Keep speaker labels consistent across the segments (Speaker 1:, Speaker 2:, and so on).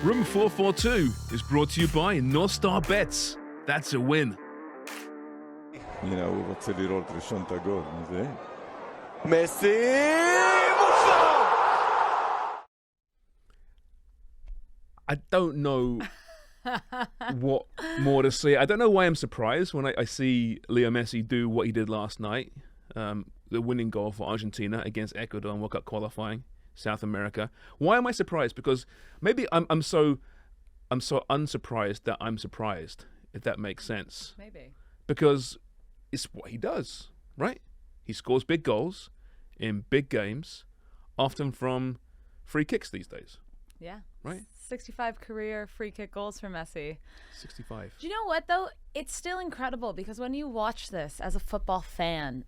Speaker 1: Room 442 is brought to you by North Star Bets. That's a win.
Speaker 2: Yine Avrupa'da oltre 80 gol.
Speaker 3: Messi!
Speaker 1: I don't know what more to say. I don't know why I'm surprised when I see Leo Messi do what he did last night. The winning goal for Argentina against Ecuador in World Cup qualifying, South America. Why am I surprised? Because maybe I'm so unsurprised that I'm surprised, if that makes sense.
Speaker 4: Maybe.
Speaker 1: Because it's what he does, right? He scores big goals in big games, often from free kicks these days.
Speaker 4: Yeah.
Speaker 1: Right?
Speaker 4: 65 career free kick goals for Messi.
Speaker 1: 65.
Speaker 4: Do you know what, though? It's still incredible because when you watch this as a football fan,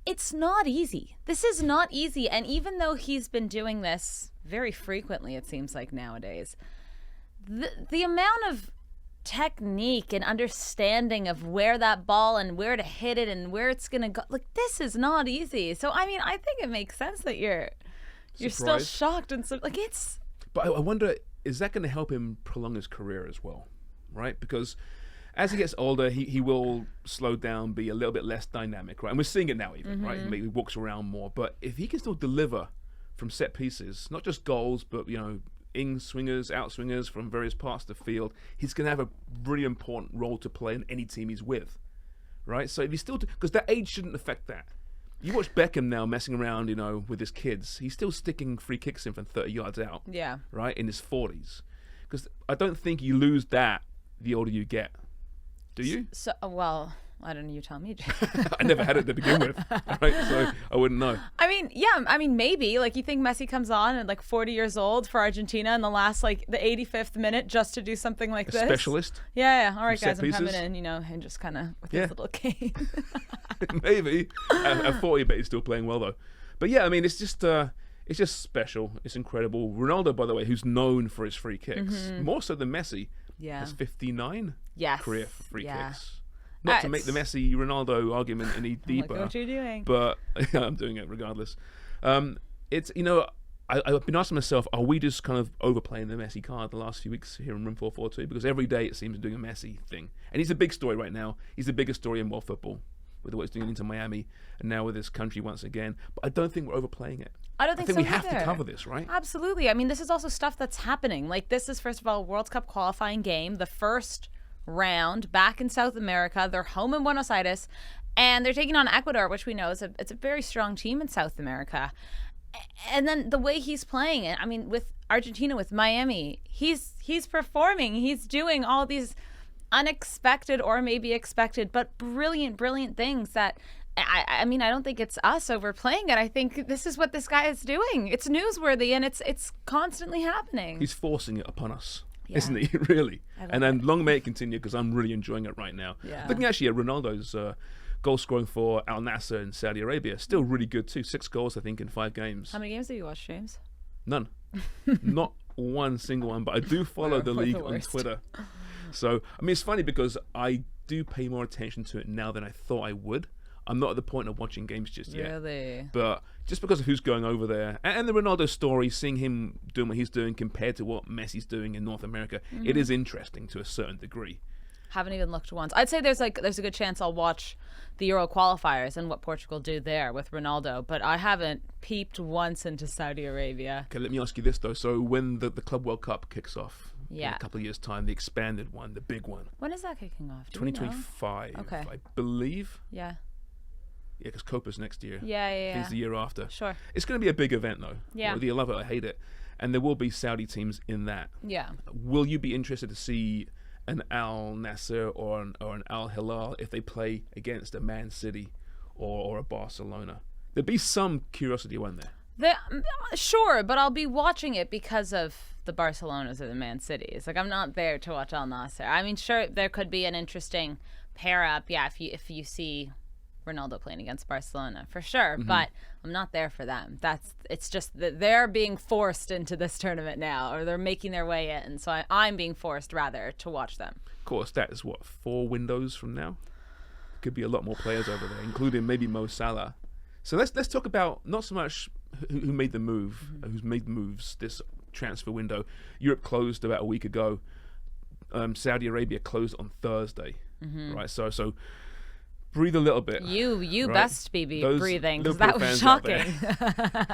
Speaker 4: it's not easy. This is not easy. And even though he's been doing this very frequently, it seems like nowadays, the amount of technique and understanding of where that ball and where to hit it and where it's going to go, like, this is not easy. So, I mean, I think it makes sense that you're still shocked and so, like, it's...
Speaker 1: But I wonder, is that going to help him prolong his career as well, right? Because as he gets older, he will slow down, be a little bit less dynamic, right? And we're seeing it now even, right? Maybe he walks around more. But if he can still deliver from set pieces, not just goals, but, you know, in-swingers, out-swingers from various parts of the field, he's going to have a really important role to play in any team he's with, right? So if he's still... Because that age shouldn't affect that. You watch Beckham now messing around, you know, with his kids. He's still sticking free kicks in from 30 yards out.
Speaker 4: Yeah.
Speaker 1: Right? In his 40s. Because I don't think you lose that the older you get. Do you?
Speaker 4: So, well, I don't know. You tell me, Jay.
Speaker 1: I never had it to begin with. Right? So I wouldn't know.
Speaker 4: I mean, yeah. I mean, maybe. Like, you think Messi comes on at, like, 40 years old for Argentina in the last, like, the 85th minute just to do something like this?
Speaker 1: Specialist?
Speaker 4: Yeah. All right,
Speaker 1: set
Speaker 4: guys, I'm
Speaker 1: pieces?
Speaker 4: coming in, you know, and just kind of with his little cane.
Speaker 1: Maybe. At 40, but he's still playing well, though. But yeah, I mean, it's just special. It's incredible. Ronaldo, by the way, who's known for his free kicks, more so than Messi, has 59 career free kicks. Not to make the Messi-Ronaldo argument any deeper.
Speaker 4: Look what you're doing.
Speaker 1: But I'm doing it regardless. It's, you know, I've been asking myself, are we just kind of overplaying the Messi card the last few weeks here in Room 442? Because every day it seems doing a Messi thing. And he's a big story right now. He's the biggest story in world football, with what he's doing into Miami and now with his country once again. But I don't think we're overplaying it.
Speaker 4: I don't think so
Speaker 1: we have
Speaker 4: either.
Speaker 1: to cover this, right?
Speaker 4: Absolutely. I mean, this is also stuff that's happening. Like, this is, first of all, a World Cup qualifying game, the first round back in South America. They're home in Buenos Aires, and they're taking on Ecuador, which we know it's a very strong team in South America. And then the way he's playing it, I mean, with Argentina, with Miami, he's performing. He's doing all these unexpected or maybe expected, but brilliant things that... I mean, I don't think it's us overplaying it. I think this is what this guy is doing. It's newsworthy, and it's constantly happening.
Speaker 1: He's forcing it upon us, isn't he? Really. And then long may it continue, because I'm really enjoying it right now.
Speaker 4: Yeah.
Speaker 1: Looking actually at Ronaldo's goal scoring for Al Nassr in Saudi Arabia, still really good too. 6 goals, I think, in 5 games.
Speaker 4: How many games have you watched, James?
Speaker 1: None. Not one single one, but I do follow the league on Twitter. So, I mean, it's funny because I do pay more attention to it now than I thought I would. I'm not at the point of watching games just yet.
Speaker 4: Really?
Speaker 1: But just because of who's going over there and the Ronaldo story, seeing him doing what he's doing compared to what Messi's doing in North America, it is interesting to a certain degree.
Speaker 4: Haven't even looked once. I'd say there's a good chance I'll watch the Euro qualifiers and what Portugal do there with Ronaldo, but I haven't peeped once into Saudi Arabia.
Speaker 1: Okay, let me ask you this though. So when the Club World Cup kicks off in a couple of years' time, the expanded one, the big one.
Speaker 4: When is that kicking off? Do we know?
Speaker 1: 2025,
Speaker 4: Okay.
Speaker 1: I believe.
Speaker 4: Yeah.
Speaker 1: Yeah, because Copa's next year.
Speaker 4: Yeah.
Speaker 1: I think it's the year after.
Speaker 4: Sure.
Speaker 1: It's going to be a big event, though.
Speaker 4: Yeah.
Speaker 1: Whether you love it or hate it. And there will be Saudi teams in that.
Speaker 4: Yeah.
Speaker 1: Will you be interested to see an Al Nassr or an Al Hilal if they play against a Man City or a Barcelona? There'd be some curiosity, won't there?
Speaker 4: Sure, but I'll be watching it because of the Barcelonas or the Man Cities. Like, I'm not there to watch Al Nassr. I mean, sure, there could be an interesting pair up, if you see Ronaldo playing against Barcelona, for sure, but I'm not there for them. It's just that they're being forced into this tournament now, or they're making their way in, so I'm being forced rather to watch them.
Speaker 1: Of course, that is 4 windows from now. Could be a lot more players over there, including maybe Mo Salah. So let's talk about not so much who made the move, who's made moves this transfer window. Europe closed about a week ago. Saudi Arabia closed on Thursday, right? So breathe a little bit.
Speaker 4: You
Speaker 1: right?
Speaker 4: best be breathing, because
Speaker 1: Liverpool
Speaker 4: that was
Speaker 1: fans out
Speaker 4: shocking.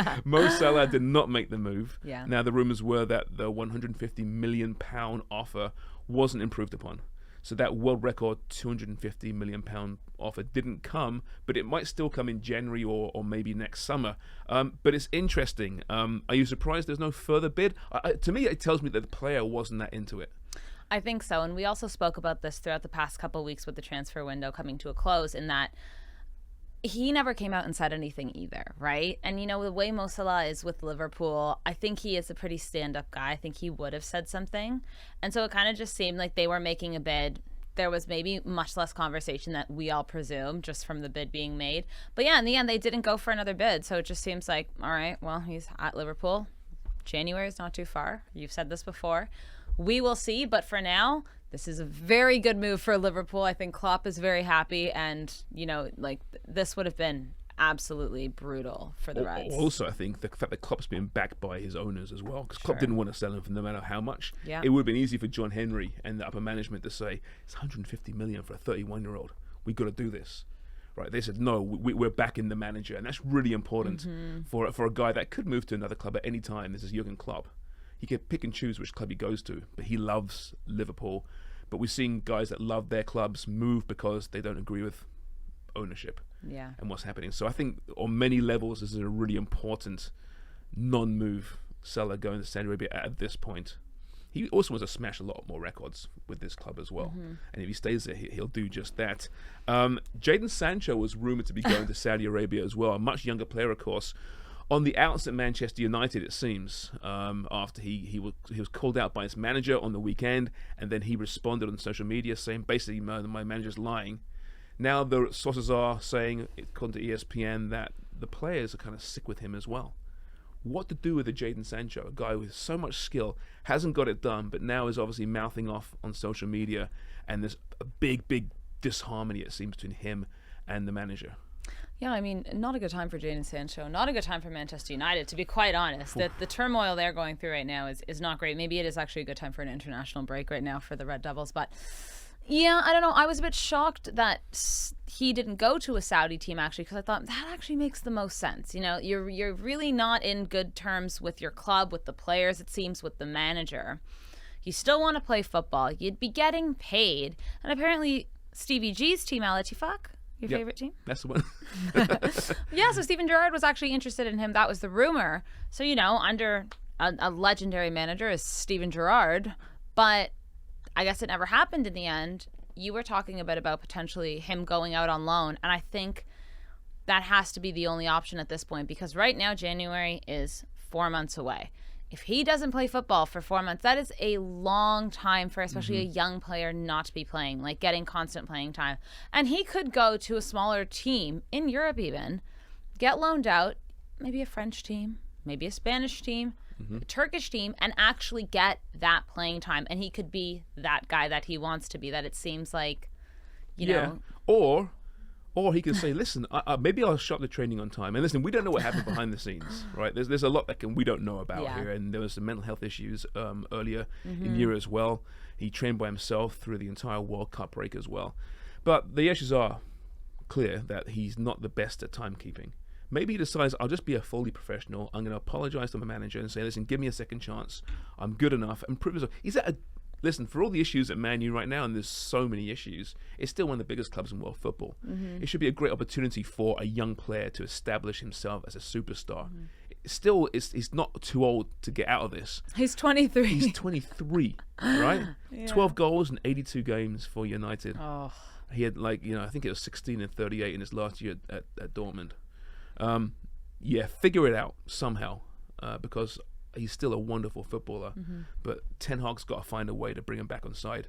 Speaker 1: there. Mo Salah did not make the move.
Speaker 4: Yeah.
Speaker 1: Now, the rumors were that the £150 million offer wasn't improved upon. So that world record £250 million offer didn't come, but it might still come in January or maybe next summer. But it's interesting. Are you surprised there's no further bid? To me, it tells me that the player wasn't that into it.
Speaker 4: I think so. And we also spoke about this throughout the past couple of weeks with the transfer window coming to a close, in that he never came out and said anything either, right? And, you know, the way Mo Salah is with Liverpool, I think he is a pretty stand-up guy. I think he would have said something. And so it kind of just seemed like they were making a bid. There was maybe much less conversation that we all presume just from the bid being made. But yeah, in the end, they didn't go for another bid. So it just seems like, all right, well, he's at Liverpool. January is not too far. You've said this before. We will see, but for now, this is a very good move for Liverpool. I think Klopp is very happy, and, you know, like, this would have been absolutely brutal for the Reds.
Speaker 1: Also, I think the fact that Klopp's been backed by his owners as well, because Klopp didn't want to sell him for no matter how much.
Speaker 4: Yeah.
Speaker 1: It would have been easy for John Henry and the upper management to say, it's 150 million for a 31-year-old. We've got to do this. Right? They said, no, we're backing the manager, and that's really important for a guy that could move to another club at any time. This is Jurgen Klopp. He can pick and choose which club he goes to, but he loves Liverpool. But we've seen guys that love their clubs move because they don't agree with ownership and what's happening. So I think on many levels, this is a really important non-move Salah going to Saudi Arabia at this point. He also wants to smash a lot more records with this club as well. And if he stays there, he'll do just that. Jadon Sancho was rumoured to be going to Saudi Arabia as well, a much younger player, of course. On the outs at Manchester United, it seems, after he was called out by his manager on the weekend, and then he responded on social media saying, basically, my manager's lying. Now the sources are saying, according to ESPN, that the players are kind of sick with him as well. What to do with a Jadon Sancho, a guy with so much skill, hasn't got it done, but now is obviously mouthing off on social media, and there's a big disharmony, it seems, between him and the manager.
Speaker 4: Yeah, I mean, not a good time for Jadon Sancho. Not a good time for Manchester United, to be quite honest. That the turmoil they're going through right now is not great. Maybe it is actually a good time for an international break right now for the Red Devils. But yeah, I don't know. I was a bit shocked that he didn't go to a Saudi team, actually, because I thought that actually makes the most sense. You know, you're really not in good terms with your club, with the players, it seems, with the manager. You still want to play football. You'd be getting paid. And apparently Stevie G's team, Al Ittifaq, your favorite team?
Speaker 1: That's the one.
Speaker 4: Yeah, so Steven Gerrard was actually interested in him. That was the rumor. So, you know, under a legendary manager is Steven Gerrard, but I guess it never happened in the end. You were talking about potentially him going out on loan, and I think that has to be the only option at this point, because right now January is 4 months away. If he doesn't play football for 4 months, that is a long time for especially a young player not to be playing, like getting constant playing time. And he could go to a smaller team in Europe even, get loaned out, maybe a French team, maybe a Spanish team, a Turkish team, and actually get that playing time. And he could be that guy that he wants to be, that it seems like, you know.
Speaker 1: Or he can say, listen, maybe I'll shut the training on time. And listen, we don't know what happened behind the scenes, right? There's a lot that we don't know about here. And there was some mental health issues earlier in the year as well. He trained by himself through the entire World Cup break as well. But the issues are clear that he's not the best at timekeeping. Maybe he decides, I'll just be a fully professional. I'm going to apologize to my manager and say, listen, give me a second chance. I'm good enough. And prove himself. Listen, for all the issues at Man U right now, and there's so many issues, it's still one of the biggest clubs in world football. It should be a great opportunity for a young player to establish himself as a superstar. Still, he's not too old to get out of this.
Speaker 4: He's 23.
Speaker 1: He's 23, right? 12 goals in 82 games for United.
Speaker 4: Oh.
Speaker 1: He had, I think it was 16 and 38 in his last year at Dortmund. Figure it out somehow, because he's still a wonderful footballer, but Ten Hag's got to find a way to bring him back on side.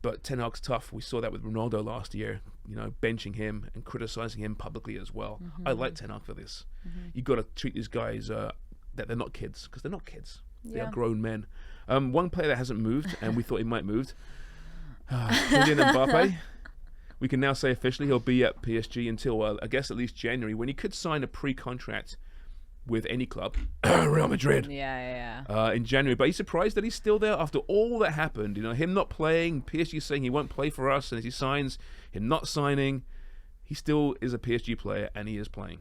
Speaker 1: But Ten Hag's tough. We saw that with Ronaldo last year, benching him and criticizing him publicly as well. I like Ten Hag for this. You've got to treat these guys that they're not kids, because they're not kids. They are grown men. One player that hasn't moved, and we thought he might move, Kylian Mbappe. We can now say officially he'll be at PSG until, I guess, at least January, when he could sign a pre-contract with any club, Real Madrid,
Speaker 4: Yeah.
Speaker 1: in January. But he's surprised that he's still there after all that happened. You know, him not playing, PSG saying he won't play for us, and as he signs, him not signing, he still is a PSG player, and he is playing.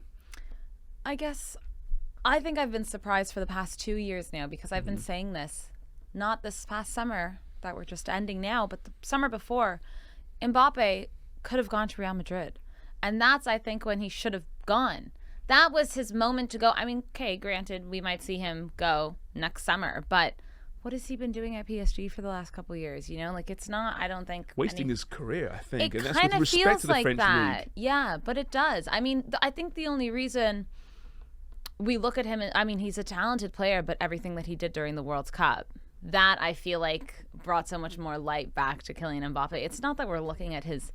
Speaker 4: I think I've been surprised for the past 2 years now because I've been saying this, not this past summer that we're just ending now, but the summer before. Mbappe could have gone to Real Madrid. And that's, I think, when he should have gone. That was his moment to go. I mean, okay, granted, we might see him go next summer, but what has he been doing at PSG for the last couple of years? You know, like it's not, I don't think.
Speaker 1: Wasting his career, I think.
Speaker 4: It
Speaker 1: And that's
Speaker 4: kind
Speaker 1: with
Speaker 4: of
Speaker 1: respect
Speaker 4: feels
Speaker 1: to the
Speaker 4: like
Speaker 1: French
Speaker 4: that.
Speaker 1: league.
Speaker 4: Yeah, but it does. I mean, I think the only reason we look at him, I mean, he's a talented player, but everything that he did during the World Cup, that I feel like brought so much more light back to Kylian Mbappe. It's not that we're looking at his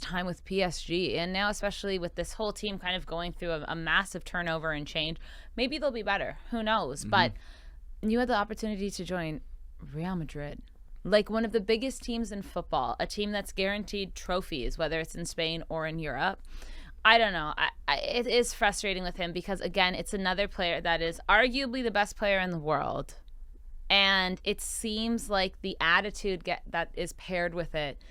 Speaker 4: time with PSG, and now especially with this whole team kind of going through a massive turnover and change, maybe they'll be better. Who knows? But you had the opportunity to join Real Madrid, like one of the biggest teams in football, a team that's guaranteed trophies, whether it's in Spain or in Europe. I don't know. It is frustrating with him because, again, it's another player that is arguably the best player in the world. And it seems like the attitude that is paired with it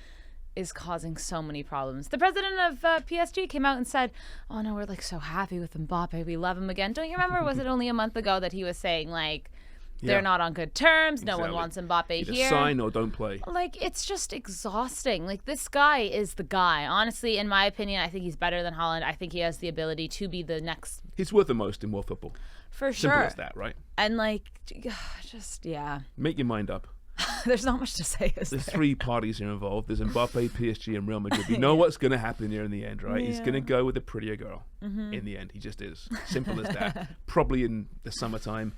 Speaker 4: is causing so many problems. The president of PSG came out and said, oh, no, we're like so happy with Mbappe. We love him again. Don't you remember, was it only a month ago that he was saying, like, they're not on good terms. No one wants Mbappe
Speaker 1: Either
Speaker 4: here.
Speaker 1: sign or don't play.
Speaker 4: Like, it's just exhausting. Like, this guy is the guy. Honestly, in my opinion, I think he's better than Haaland. I think he has the ability to be the next.
Speaker 1: He's worth the most in world football.
Speaker 4: For sure.
Speaker 1: Simple as that, right?
Speaker 4: And, like, just, yeah.
Speaker 1: Make your mind up.
Speaker 4: There's not much to say, is
Speaker 1: There's
Speaker 4: there?
Speaker 1: 3 parties here involved. There's Mbappe, PSG, and Real Madrid. We know what's going to happen here in the end, right? He's going to go with the prettier girl in the end. He just is. Simple as that. Probably in the summertime.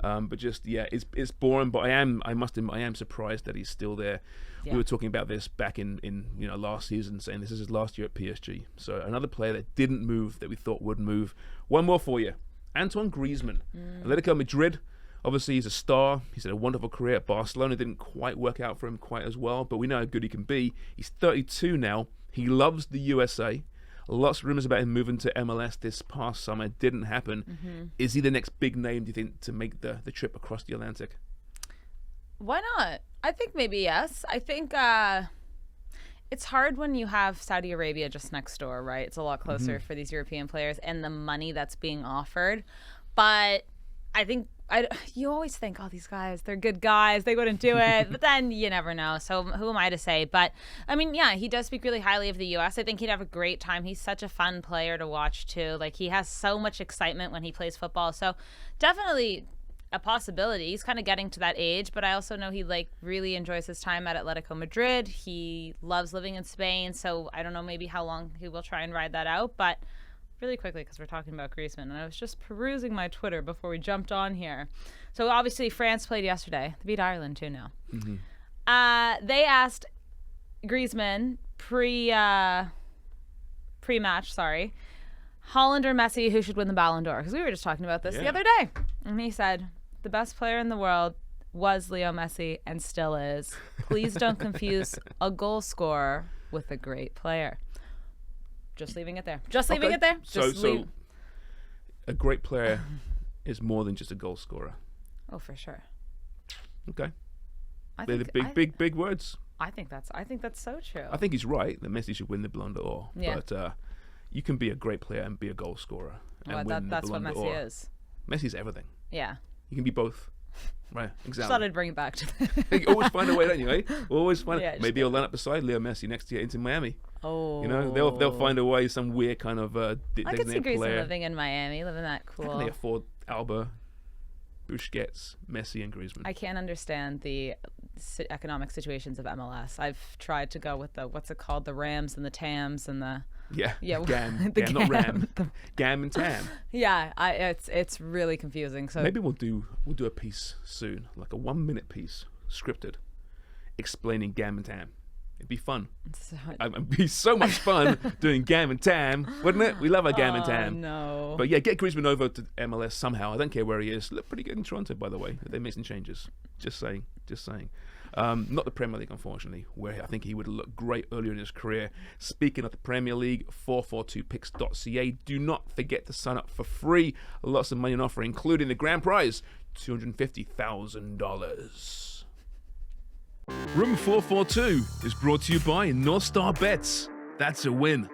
Speaker 1: But just, yeah, it's boring. But I must admit, I am surprised that he's still there.
Speaker 4: Yeah.
Speaker 1: We were talking about this back in last season, saying this is his last year at PSG. So another player that didn't move, that we thought would move. One more for you. Antoine Griezmann. Atletico Madrid. Obviously, he's a star. He's had a wonderful career at Barcelona. Didn't quite work out for him quite as well, but we know how good he can be. He's 32 now. He loves the USA. Lots of rumors about him moving to MLS this past summer. Didn't happen. Is he the next big name, do you think, to make the trip across the Atlantic?
Speaker 4: Why not? I think maybe yes. I think it's hard when you have Saudi Arabia just next door, right? It's a lot closer for these European players and the money that's being offered. But I think you always think, oh, these guys, they're good guys. They wouldn't do it. But then you never know. So who am I to say? But, I mean, yeah, he does speak really highly of the U.S. I think he'd have a great time. He's such a fun player to watch, too. Like, he has so much excitement when he plays football. So definitely a possibility. He's kind of getting to that age. But I also know he, like, really enjoys his time at Atletico Madrid. He loves living in Spain. So I don't know maybe how long he will try and ride that out. But really quickly, because we're talking about Griezmann, and I was just perusing my Twitter before we jumped on here. So obviously France played yesterday. They beat Ireland 2-0. They asked Griezmann pre-match, Haaland or Messi, who should win the Ballon d'Or? Because we were just talking about this the other day. And he said, the best player in the world was Leo Messi and still is. Please don't confuse a goal scorer with a great player. Just leaving it there. Leaving it there.
Speaker 1: So a great player is more than just a goal scorer.
Speaker 4: Oh, for sure.
Speaker 1: Okay.
Speaker 4: I
Speaker 1: They're
Speaker 4: think,
Speaker 1: the big words.
Speaker 4: I think that's so true.
Speaker 1: I think he's right that Messi should win the Ballon d'Or.
Speaker 4: Yeah.
Speaker 1: But you can be a great player and be a goal scorer. And
Speaker 4: Well,
Speaker 1: win
Speaker 4: that's
Speaker 1: the
Speaker 4: what
Speaker 1: Ballon
Speaker 4: Messi
Speaker 1: d'Or.
Speaker 4: is.
Speaker 1: Messi's everything.
Speaker 4: Yeah.
Speaker 1: You can be both. Right,
Speaker 4: Just
Speaker 1: exactly.
Speaker 4: thought I'd bring it back to
Speaker 1: You always find a way, don't you? Eh? Always find.
Speaker 4: Yeah,
Speaker 1: Maybe he'll line up beside Leo Messi next year into Miami.
Speaker 4: Oh.
Speaker 1: You know, they'll find a way. Some weird kind of
Speaker 4: I could see
Speaker 1: designated
Speaker 4: Griezmann
Speaker 1: player.
Speaker 4: living in Miami, living that
Speaker 1: How can
Speaker 4: cool.
Speaker 1: they afford Alba, Busquets, Messi, and Griezmann?
Speaker 4: I can't understand the economic situations of MLS. I've tried to go with the what's it called, the Rams and the Tams and the
Speaker 1: Yeah,
Speaker 4: the
Speaker 1: Gam, not Ram.
Speaker 4: Gam.
Speaker 1: Gam and Tam.
Speaker 4: Yeah. It's really confusing. So
Speaker 1: Maybe we'll do a piece soon, like a 1-minute piece, scripted, explaining Gam and Tam. It'd be fun. It'd be so much fun doing Gam and Tam, wouldn't it? We love our Gam and Tam.
Speaker 4: No.
Speaker 1: But yeah, get Griezmann over to MLS somehow. I don't care where he is. Look pretty good in Toronto, by the way. They made some changes. Just saying. Not the Premier League, unfortunately, where I think he would have looked great earlier in his career. Speaking of the Premier League, 442picks.ca. Do not forget to sign up for free. Lots of money on offer, including the grand prize, $250,000. Room 442 is brought to you by North Star Bets. That's a win.